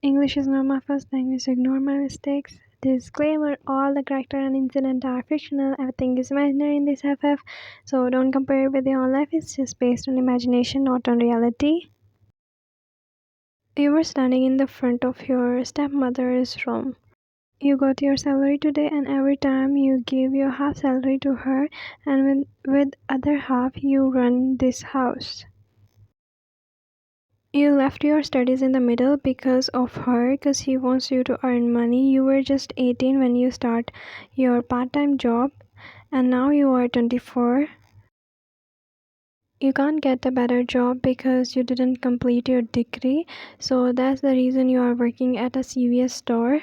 English is not my first language, so ignore my mistakes. Disclaimer: all the character and incident are fictional. Everything is imaginary in this FF, so don't compare it with your own life. It's just based on imagination, not on reality. You were standing in the front of your stepmother's room. You got your salary today, and every time you give your half salary to her, and with other half you run this house. You left your studies in the middle because of her, because she wants you to earn money. You were just 18 when you start your part-time job, and now you are 24. You can't get a better job because you didn't complete your degree, so that's the reason you are working at a CVS store.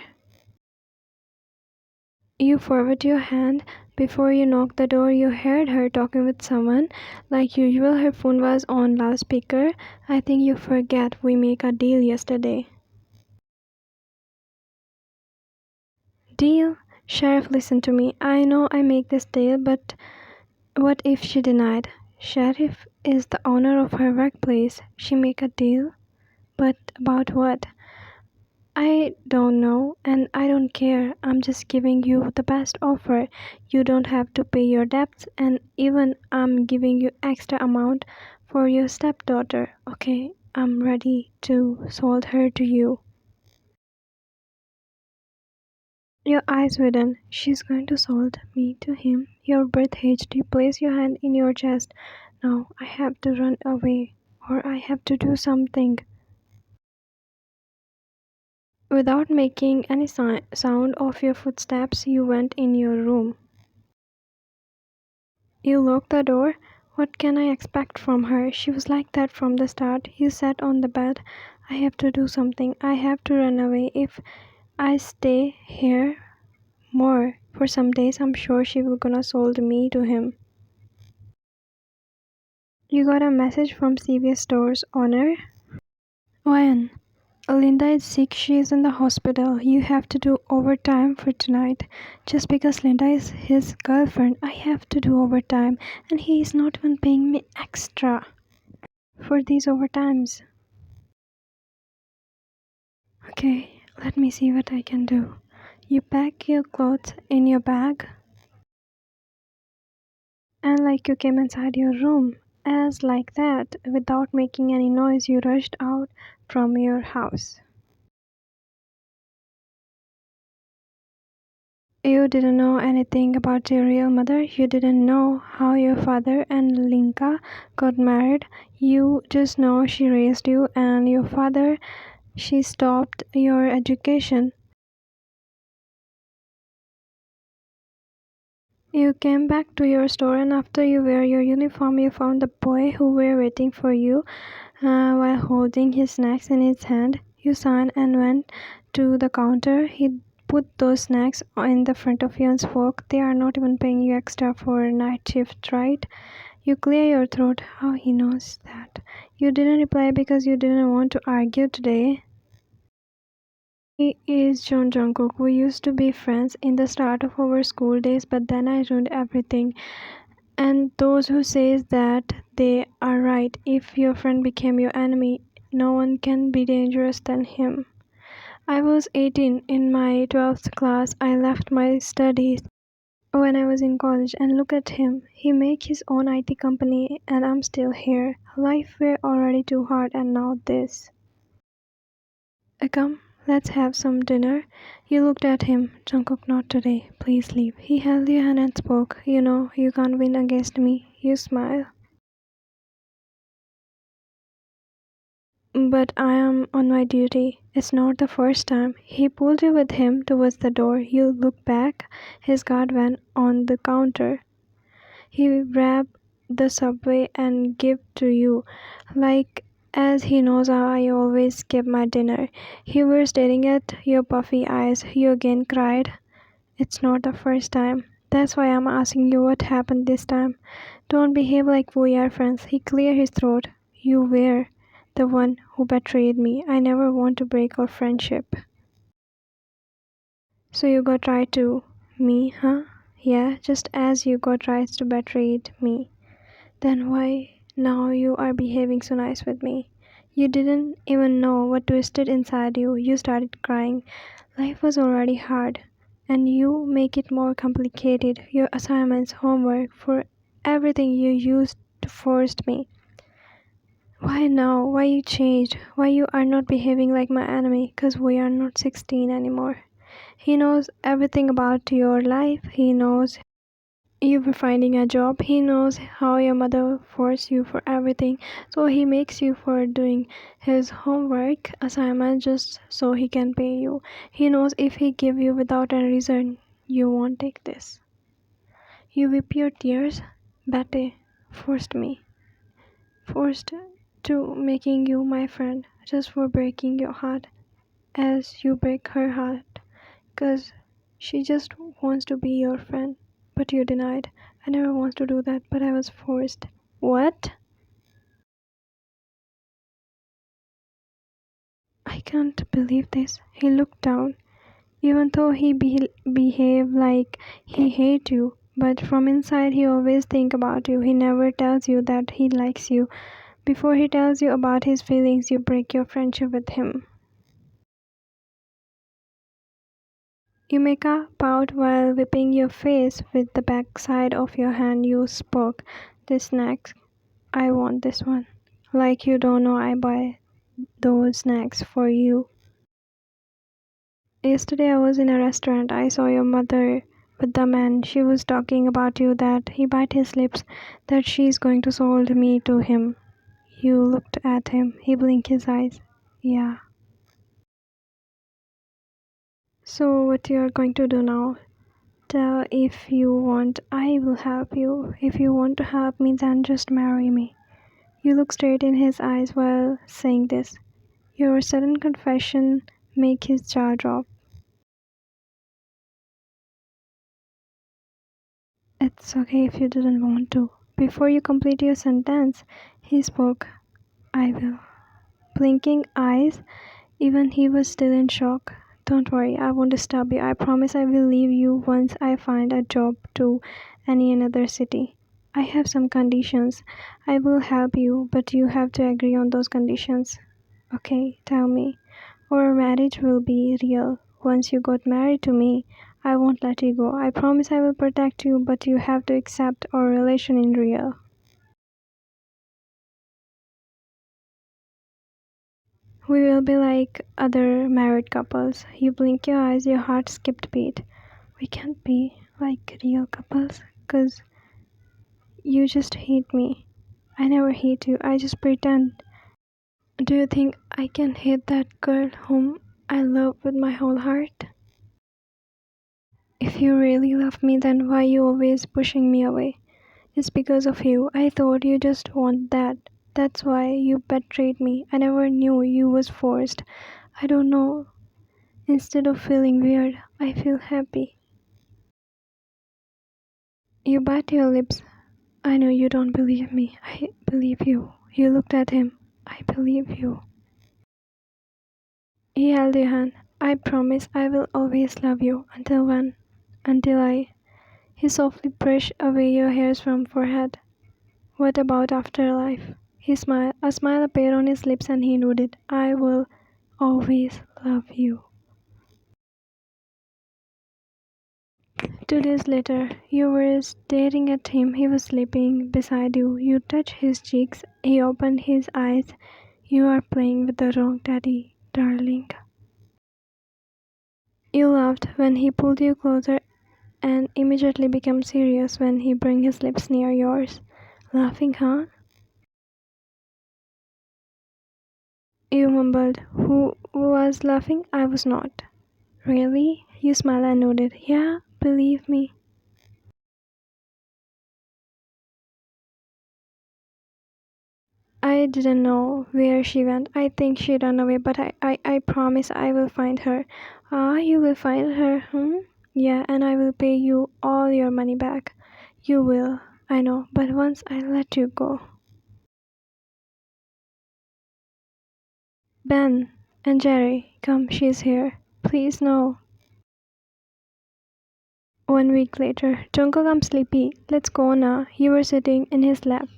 You forward your hand. Before you knocked the door, you heard her talking with someone. Like usual, her phone was on loudspeaker. I think you forget we make a deal yesterday. Deal? Sheriff, listen to me. I know I make this deal, but what if she denied? Sheriff is the owner of her workplace. She make a deal? But about what? I don't know, and I don't care. I'm just giving you the best offer. You don't have to pay your debts, and even I'm giving you extra amount for your stepdaughter. Okay, I'm ready to sold her to you. Your eyes widen. She's going to sold me to him. Your breath hitched. You place your hand in your chest. No, I have to run away, or I have to do something. Without making any sound of your footsteps, you went in your room. You locked the door. What can I expect from her? She was like that from the start. You sat on the bed. I have to do something. I have to run away. If I stay here more for some days, I'm sure she will gonna sold me to him. You got a message from CVS store's owner? When? Linda is sick. She is in the hospital. You have to do overtime for tonight. Just because Linda is his girlfriend, I have to do overtime, and he is not even paying me extra for these overtimes. Okay, let me see what I can do. You pack your clothes in your bag, and like you came inside your room. As like that, without making any noise, you rushed out from your house. You didn't know anything about your real mother. You didn't know how your father and Linka got married. You just know she raised you, and your father, she stopped your education. You came back to your store, and after you wear your uniform, you found the boy who were waiting for you while holding his snacks in his hand. You signed and went to the counter. He put those snacks in the front of you and spoke. They are not even paying you extra for night shift, right? You clear your throat. How he knows that? You didn't reply because you didn't want to argue today. He is Jungkook. We used to be friends in the start of our school days, but then I ruined everything. And those who says that, they are right. If your friend became your enemy, no one can be dangerous than him. I was 18 in my 12th class. I left my studies when I was in college, and look at him. He make his own IT company, and I'm still here. Life were already too hard, and now this. Come, let's have some dinner. You looked at him. Jungkook, not today. Please leave. He held your hand and spoke. You know, you can't win against me. You smile. But I am on my duty. It's not the first time. He pulled you with him towards the door. You looked back. His guard went on the counter. He grabbed the subway and gave to you, like as he knows I always skip my dinner. You were staring at your puffy eyes. You again cried. It's not the first time. That's why I'm asking you what happened this time. Don't behave like we are friends. He cleared his throat. You were the one who betrayed me. I never want to break our friendship. So you got right to me, huh? Yeah, just as you got right to betray me. Then why now you are behaving so nice with me? You didn't even know what twisted inside you. You started crying. Life was already hard, and you make it more complicated. Your assignments, homework, for everything you used to force me. Why now? Why you changed? Why you are not behaving like my enemy? 'Cause we are not 16 anymore. He knows everything about your life. He knows you were finding a job. He knows how your mother forced you for everything. So he makes you for doing his homework assignment just so he can pay you. He knows if he give you without a reason, you won't take this. You weep your tears. Bate forced me. Forced to making you my friend just for breaking your heart as you break her heart. 'Cause she just wants to be your friend, but you denied. I never want to do that, but I was forced. What? I can't believe this. He looked down, even though he behaved like he hate you. But from inside, he always think about you. He never tells you that he likes you. Before he tells you about his feelings, you break your friendship with him. You make a pout while whipping your face with the backside of your hand. You spoke. This next, I want this one. Like you don't know I buy those snacks for you. Yesterday I was in a restaurant. I saw your mother with the man. She was talking about you that he bite his lips, that she's going to sold me to him. You looked at him. He blinked his eyes. Yeah. So what you're going to do now? Tell if you want, I will help you. If you want to help me, then just marry me. You look straight in his eyes while saying this. Your sudden confession make his jaw drop. It's okay if you didn't want to. Before you complete your sentence, he spoke. I will. Blinking eyes, even he was still in shock. Don't worry, I won't disturb you. I promise I will leave you once I find a job to any another city. I have some conditions. I will help you, but you have to agree on those conditions. Okay, tell me. Our marriage will be real. Once you got married to me, I won't let you go. I promise I will protect you, but you have to accept our relation in real. We will be like other married couples. You blink your eyes, your heart skipped beat. We can't be like real couples, 'cause you just hate me. I never hate you, I just pretend. Do you think I can hate that girl whom I love with my whole heart? If you really love me, then why you always pushing me away? It's because of you. I thought you just want that. That's why you betrayed me. I never knew you was forced. I don't know. Instead of feeling weird, I feel happy. You bite your lips. I know you don't believe me. I believe you. You looked at him. I believe you. He held your hand. I promise I will always love you. Until when? Until I. He softly brushed away your hairs from forehead. What about afterlife? He smiled. A smile appeared on his lips and he nodded. I will always love you. 2 days later, you were staring at him. He was sleeping beside you. You touched his cheeks. He opened his eyes. You are playing with the wrong teddy, darling. You laughed when he pulled you closer and immediately became serious when he brought his lips near yours. Laughing, huh? You mumbled. Who was laughing? I was not. Really? You smiled and nodded. Yeah, believe me. I didn't know where she went. I think she ran away, but I promise I will find her. Ah, you will find her, hmm? Yeah, and I will pay you all your money back. You will, I know, but once I let you go. Ben and Jerry, come, she's here. Please, no. 1 week later, Jungkook, I'm sleepy. Let's go now. You were sitting in his lap.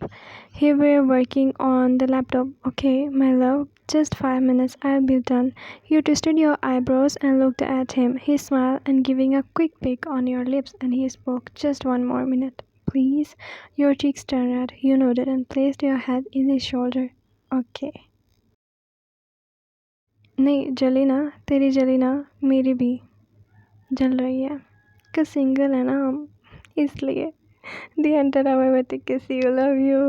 He were working on the laptop. Okay, my love, just 5 minutes. I'll be done. You twisted your eyebrows and looked at him. He smiled and giving a quick peek on your lips, and he spoke. Just 1 more minute, please. Your cheeks turned red. You nodded and placed your head in his shoulder. Okay. नहीं जली ना तेरी जली ना मेरी भी जल रही है कि सिंगल है ना हम इसलिए the enter see you love you